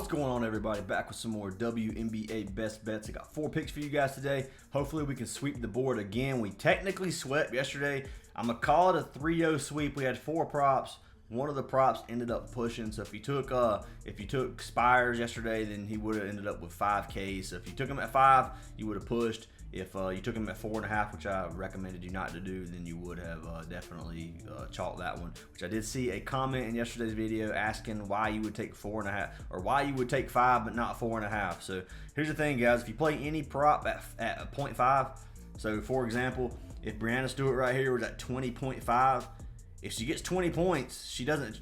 What's going on, everybody? Back with some more WNBA best bets. I got 4 picks for you guys today. Hopefully we can sweep the board again. We technically swept yesterday. I'm gonna call it a 3-0 sweep. We had 4 props. One of the props ended up pushing. So if you took Spires yesterday, then he would have ended up with 5K. So if you took him at 5, you would have pushed. If you took him at 4.5, which I recommended you not to do, then you would have definitely chalked that one. Which I did see a comment in yesterday's video asking why you would take 4.5 or why you would take 5 but not 4.5. So here's the thing, guys. If you play any prop at a 0.5, so for example, if Brianna Stewart right here was at 20.5, if she gets 20 points, she doesn't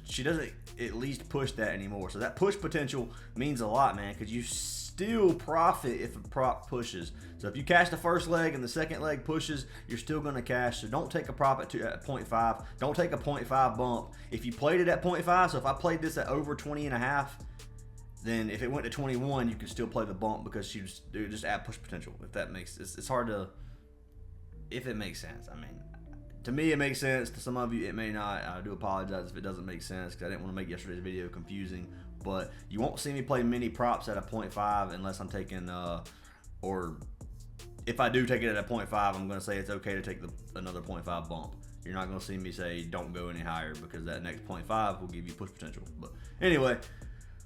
at least push that anymore. So that push potential means a lot, man, because you still profit if a prop pushes. So if you cash the first leg and the second leg pushes, you're still going to cash. So don't take a prop at 0.5. Don't take a 0.5 bump. If you played it at 0.5, so if I played this at over 20.5, then if it went to 21, you could still play the bump because you just add push potential. If that makes it's hard to, if it makes sense. I mean, to me it makes sense. To some of you it may not. I do apologize if it doesn't make sense because I didn't want to make yesterday's video confusing. But you won't see me play many props at a 0.5 unless I'm taking, or if I do take it at a 0.5, I'm going to say it's okay to take another 0.5 bump. You're not going to see me say don't go any higher because that next 0.5 will give you push potential. But anyway,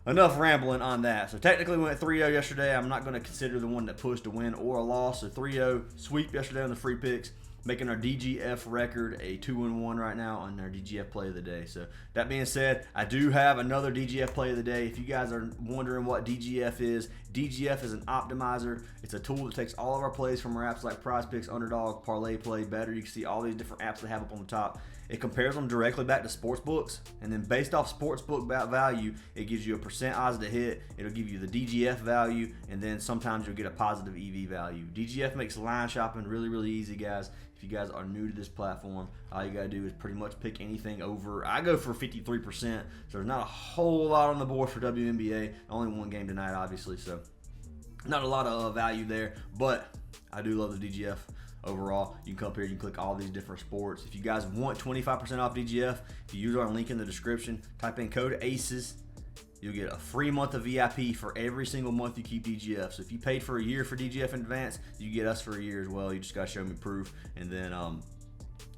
enough rambling on that. So technically we went 3-0 yesterday. I'm not going to consider the one that pushed a win or a loss. So 3-0 sweep yesterday on the free picks, making our DGF record a 2-1 right now on our DGF play of the day. So that being said, I do have another DGF play of the day. If you guys are wondering what DGF is an optimizer. It's a tool that takes all of our plays from our apps like Prizepicks, UNDERDOG, Parlay Play, Better. You can see all these different apps they have up on the top. It compares them directly back to sportsbooks, and then based off sportsbook value, it gives you a % odds to hit. It'll give you the DGF value, and then sometimes you'll get a positive EV value. DGF makes line shopping really, really easy, guys. If you guys are new to this platform, all you gotta do is pretty much pick anything over. I go for 53%, so there's not a whole lot on the board for WNBA. Only one game tonight, obviously, so not a lot of value there, but I do love the DGF. Overall, you can come up here, you can click all these different sports. If you guys want 25% off DGF, if you use our link in the description, type in code ACES, you'll get a free month of VIP for every single month you keep DGF. So if you paid for a year for DGF in advance, you get us for a year as well. You just got to show me proof, and then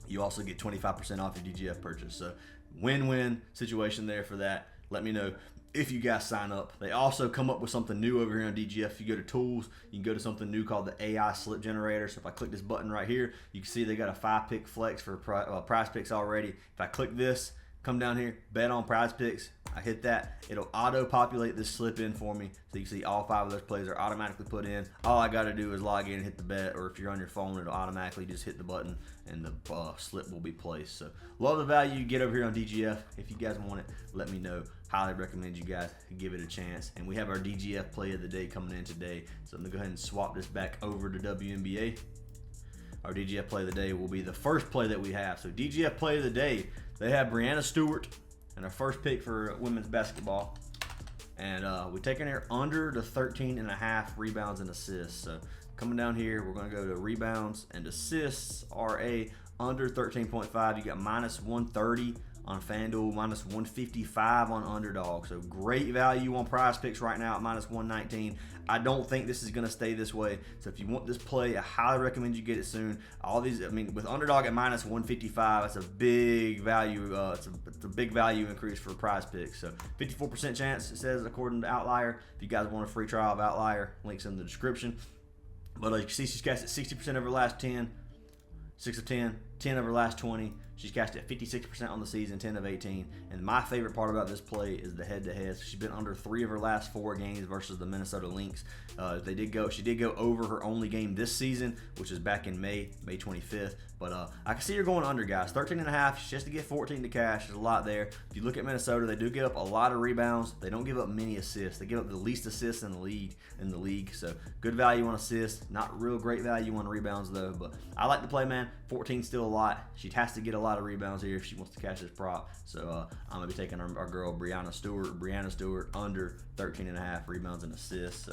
you also get 25% off your DGF purchase. So win-win situation there for that. Let me know if you guys sign up. They also come up with something new over here on DGF. If you go to tools, you can go to something new called the AI slip generator. So if I click this button right here, you can see they got a 5-pick flex for prize picks already. If I click this, come down here, bet on prize picks, I hit that, it'll auto populate this slip in for me, so you can see all 5 of those plays are automatically put in. All I got to do is log in and hit the bet, or if you're on your phone, it'll automatically just hit the button and the slip will be placed. So love the value you get over here on DGF. If you guys want it, let me know. Highly recommend you guys give it a chance. And we have our DGF play of the day coming in today, so I'm gonna go ahead and swap this back over to WNBA. Our DGF play of the day will be the first play that we have. So DGF play of the day, they have Brianna Stewart and our first pick for women's basketball. And we're taking her under the 13.5 rebounds and assists. So coming down here, we're going to go to rebounds and assists are under 13.5. You got minus 130 on FanDuel, minus 155 on Underdog. So great value on prize picks right now at minus 119. I don't think this is going to stay this way. So if you want this play, I highly recommend you get it soon. All these, I mean, with Underdog at minus 155, that's a big value. It's a big value increase for prize picks. So 54% chance, it says, according to OUTLIER. If you guys want a free trial of OUTLIER, links in the description. But you can see she's cashed at 60% of her last 10, 6 of 10, 10 of her last 20. She's cashed at 56% on the season, 10 of 18. And my favorite part about this play is the head-to-head. So she's been under 3 of her last 4 games versus the Minnesota Lynx. She did go over her only game this season, which is back in May 25th. But I can see her going under, guys. 13.5. She has to get 14 to cash. There's a lot there. If you look at Minnesota, they do give up a lot of rebounds. They don't give up many assists. They give up the least assists in the league. So good value on assists. Not real great value on rebounds though. But I like the play, man. 14 still a lot. She has to get a lot of rebounds here if she wants to cash this prop. So I'm gonna be taking our girl Brianna Stewart under 13.5 rebounds and assists.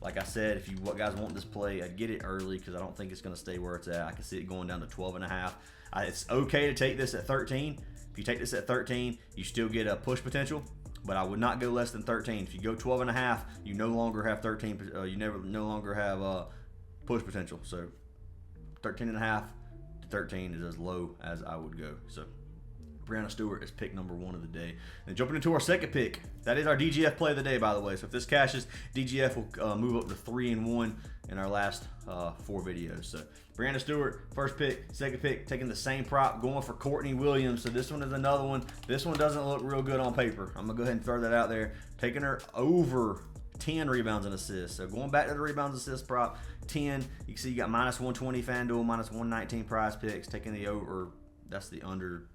Like I said, if you guys want this play, I'd get it early because I don't think it's going to stay where it's at. I can see it going down to 12.5. It's okay to take this at 13. If you take this at 13, you still get a push potential. but I would not go less than 13. If you go 12.5, you no longer have 13. You no longer have push potential. So 13.5 to 13 is as low as I would go. So Stewart is pick number 1 of the day. And jumping into our second pick, that is our DGF play of the day, by the way. So if this cashes, DGF will move up to 3-1 in our last 4 videos. So Stewart, first pick. Second pick, taking the same prop, going for Courtney Williams. So this one is another one. This one doesn't look real good on paper. I'm going to go ahead and throw that out there. Taking her over 10 rebounds and assists. So going back to the rebounds assist prop, 10. You can see you got -120 FanDuel, -119 Prizepicks. Taking the over, that's the under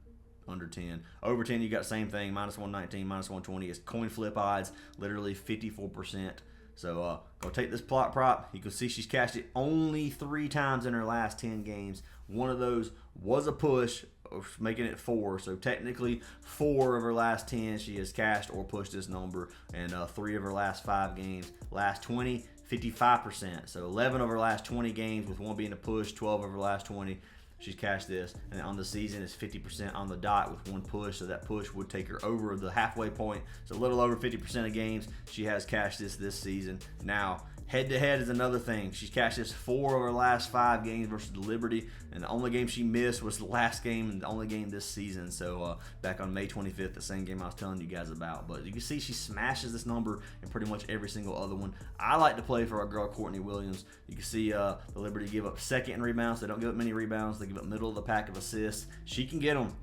10. Over 10, you got same thing, -119, -120. It's coin flip odds, literally 54%. So go take this plot prop. You can see she's cashed it only 3 times in her last 10 games. One of those was a push, making it 4. So technically 4 of her last 10 she has cashed or pushed this number, and 3 of her last 5 games. Last 20, 55%. So 11 of her last 20 games, with one being a push, 12 of her last 20. She's cashed this, and on the season is 50% on the dot with 1 push, so that push would take her over the halfway point. So a little over 50% of games she has cashed this season. Now, head-to-head is another thing. She's cashed this 4 of her last 5 games versus the Liberty, and the only game she missed was the last game and the only game this season. So back on May 25th, the same game I was telling you guys about. But you can see she smashes this number in pretty much every single other one. I like to play for our girl Courtney Williams. You can see the Liberty give up second in rebounds. They don't give up many rebounds. They give up middle of the pack of assists. She can get them.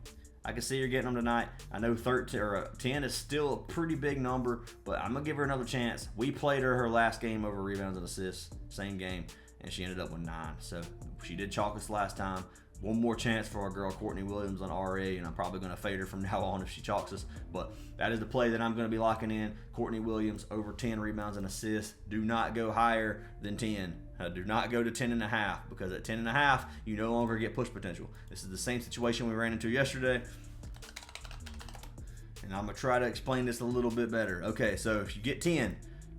I can see her getting them tonight. I know 13 or 10 is still a pretty big number, but I'm gonna give her another chance. We played her last game over rebounds and assists, same game, and she ended up with 9. So she did chalk us last time. One more chance for our girl Courtney Williams on RA, and I'm probably gonna fade her from now on if she chalks us. But that is the play that I'm gonna be locking in. Courtney Williams over 10 rebounds and assists. Do not go higher than 10. Do not go to 10.5, because at 10.5 you no longer get push potential. This is the same situation we ran into yesterday, and I'm gonna try to explain this a little bit better. Okay, so if you get 10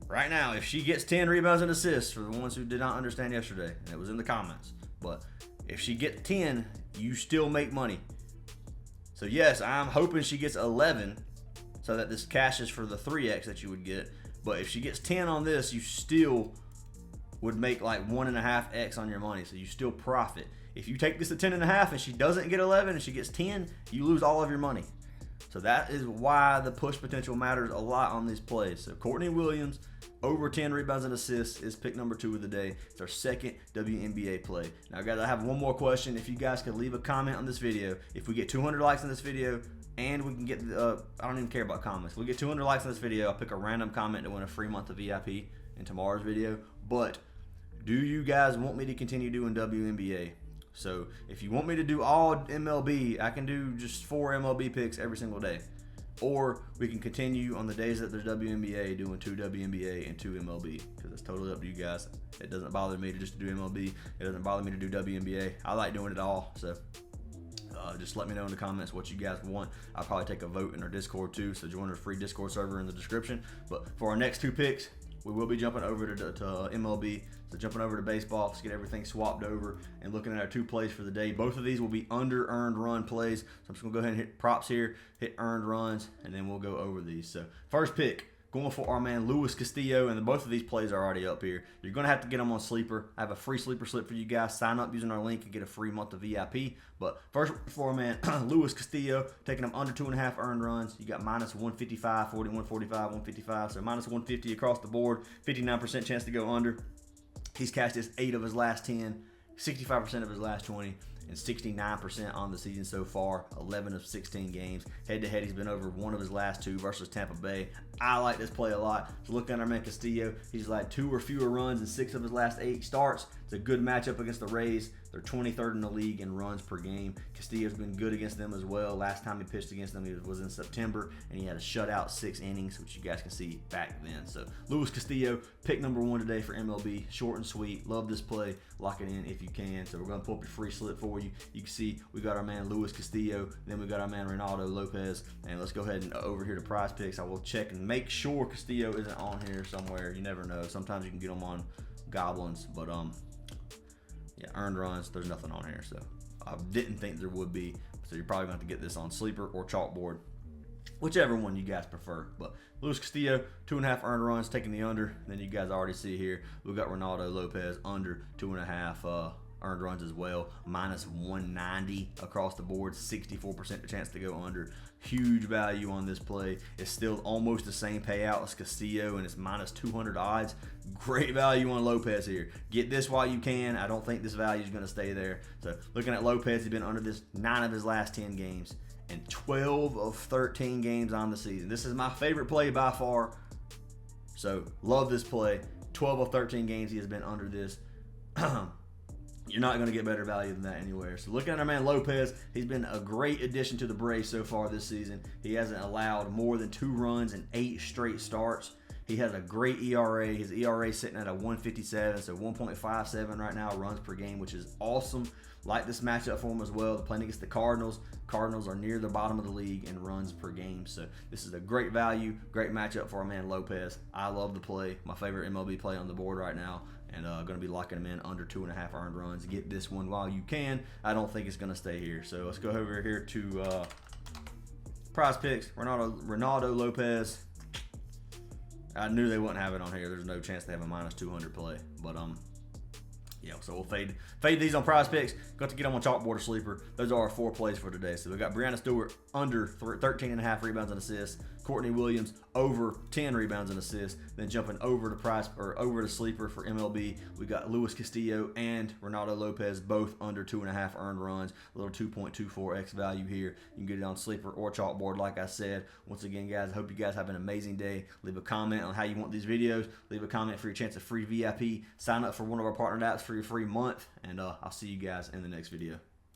right now, if she gets 10 rebounds and assists, for the ones who did not understand yesterday, and it was in the comments, but if she gets 10, you still make money. So yes, I'm hoping she gets 11 so that this cashes for the 3x that you would get. But if she gets 10 on this, you still would make like 1.5x on your money, so you still profit. If you take this to 10.5 and she doesn't get 11 and she gets 10, you lose all of your money. So that is why the push potential matters a lot on these plays. So Courtney Williams over 10 rebounds and assists is pick number 2 of the day. It's our second WNBA play. Now guys, I have one more question. If you guys could leave a comment on this video, if we get 200 likes on this video, and we can get, I don't even care about comments. If we get 200 likes on this video, I'll pick a random comment to win a free month of VIP in tomorrow's video. But do you guys want me to continue doing WNBA? So if you want me to do all MLB, I can do just 4 MLB picks every single day. Or we can continue on the days that there's WNBA doing 2 WNBA and 2 MLB, because it's totally up to you guys. It doesn't bother me to just do MLB. It doesn't bother me to do WNBA. I like doing it all. So just let me know in the comments what you guys want. I'll probably take a vote in our Discord too, so join our free Discord server in the description. But for our next 2 picks, we will be jumping over to MLB. So jumping over to baseball, let's get everything swapped over and looking at our 2 plays for the day. Both of these will be under earned run plays. So I'm just gonna go ahead and hit props here, hit earned runs, and then we'll go over these. So first pick, going for our man Luis Castillo, and both of these plays are already up here. You're gonna have to get them on Sleeper. I have a free Sleeper slip for you guys. Sign up using our link and get a free month of VIP. But first for our man Luis Castillo, taking them under 2.5 earned runs. You got -155, 41, 45, 155. So -150 across the board. 59% chance to go under. He's cashed this 8 of his last 10, 65% of his last 20, and 69% on the season so far, 11 of 16 games. Head-to-head, he's been over 1 of his last 2 versus Tampa Bay. I like this play a lot. So look at our man Castillo. He's like 2 or fewer runs in 6 of his last 8 starts. It's a good matchup against the Rays. They're 23rd in the league in runs per game. Castillo's been good against them as well. Last time he pitched against them was in September, and he had a shutout 6 innings, which you guys can see back then. So Luis Castillo, pick number 1 today for MLB. Short and sweet. Love this play. Lock it in if you can. So we're going to pull up your free slip for you. You can see we got our man Luis Castillo, then we got our man Ronaldo Lopez, and let's go ahead and over here to Prizepicks. I will check and make sure Castillo isn't on here somewhere. You never know. Sometimes you can get them on Goblins, but yeah, earned runs, there's nothing on here, so I didn't think there would be. So you're probably going to have to get this on Sleeper or Chalkboard. whichever one you guys prefer. But Luis Castillo, 2.5 earned runs, taking the under. Then you guys already see here, we've got Ronaldo Lopez under 2.5 earned runs as well, minus 190 across the board, 64% the chance to go under. Huge value on this play. It's still almost the same payout as Castillo, and it's minus 200 odds. Great value on Lopez here. Get this while you can. I don't think this value is going to stay there. So looking at Lopez, he's been under this 9 of his last 10 games and 12 of 13 games on the season. This is my favorite play by far. So love this play. 12 of 13 games he has been under this. You're not going to get better value than that anywhere. So looking at our man Lopez, he's been a great addition to the Braves so far this season. He hasn't allowed more than 2 runs in 8 straight starts. He has a great ERA. His ERA is sitting at a 157, so 1.57 right now runs per game, which is awesome. Like this matchup for him as well. They're playing against the Cardinals. Cardinals are near the bottom of the league in runs per game. So this is a great value, great matchup for our man Lopez. I love the play. My favorite MLB play on the board right now. And going to be locking him in under 2.5 earned runs. Get this one while you can. I don't think it's going to stay here. So let's go over here to Prizepicks. Ronaldo Lopez. I knew they wouldn't have it on here. There's no chance they have a minus 200 play. But yeah, so we'll fade these on Prizepicks. Got to get them on Chalkboard or Sleeper. Those are our 4 plays for today. So we got Brianna Stewart under 13.5 rebounds and assists. Courtney Williams over 10 rebounds and assists. Then jumping over to over to Sleeper for MLB, we got Luis Castillo and Ronaldo Lopez both under 2.5 earned runs. A little 2.24x value here. You can get it on Sleeper or Chalkboard, like I said. Once again, guys, I hope you guys have an amazing day. Leave a comment on how you want these videos. Leave a comment for your chance of free VIP. Sign up for one of our partner apps for your free month. And I'll see you guys in the next video.